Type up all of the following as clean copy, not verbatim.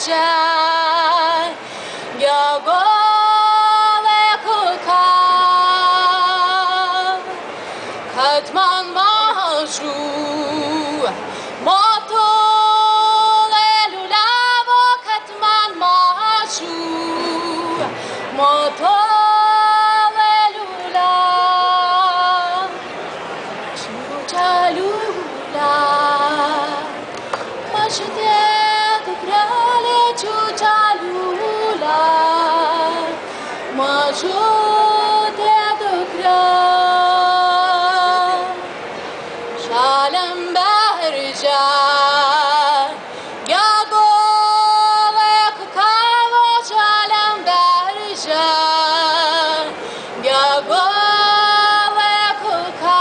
beržą, geguolė kulka, kad man mažų motulėlių liavo, kad man mažų motulėlių liavo. Čiūčeliūlia, mažutė dukrelė čiūčeliūlia, mažutė dukra. Žaliam beržą, geguolė kukavo, žaliam beržą, geguolė kukavo.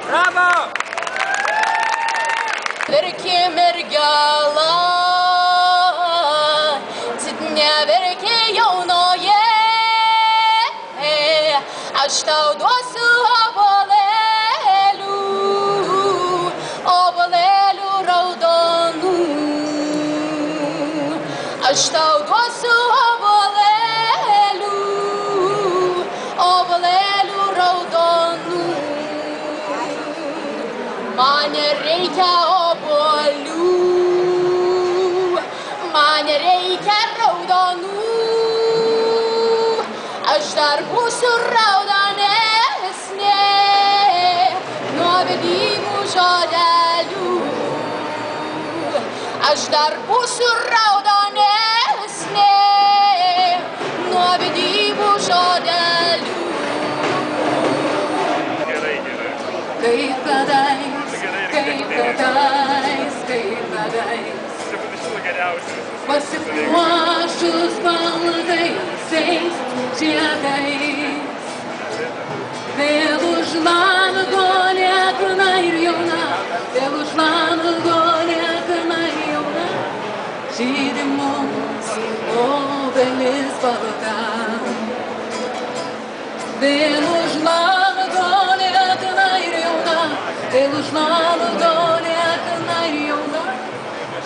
Bravo! Verkė mergela, cidne verkė jaunoje, aš tau duosiu obuolėlių raudonų. Aš tau duosiu obuolėlių raudonų. Man nereikia obuolių, man nereikia raudonų. Aš dar būsiu raudonesnė nuo vedybų žodelių. Aš dar būsiu raudonesnė nuo vedybų žodelių. Kaip kadais, pasipuošus baltaisiais žiedais. Vėl už lango liekna ir jauna, vėl už lango liekna ir jauna, žydi mums obelis balta. Vėl už lango liekna ir jauna, vėl už lango liekna ir jauna,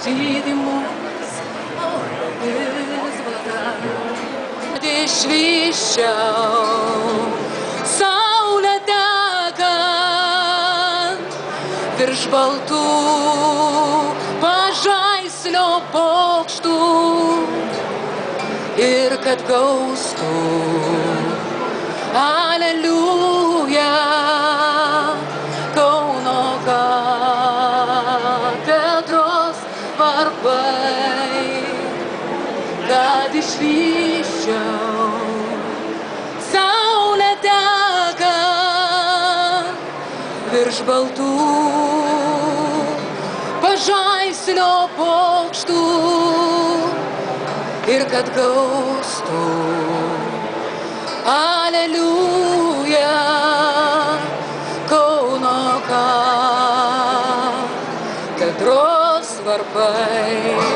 žydi mums obelis balta. Išvyščiau saulė tekant virš baltų pažaislio bokštų, ir kad gaustų aleliuja Kauno katedros varpai, kad išvyščiau saulė tekant virš baltų pažaislio bokštų, ir kad gaustų aleliuja Kauno katedros varpai.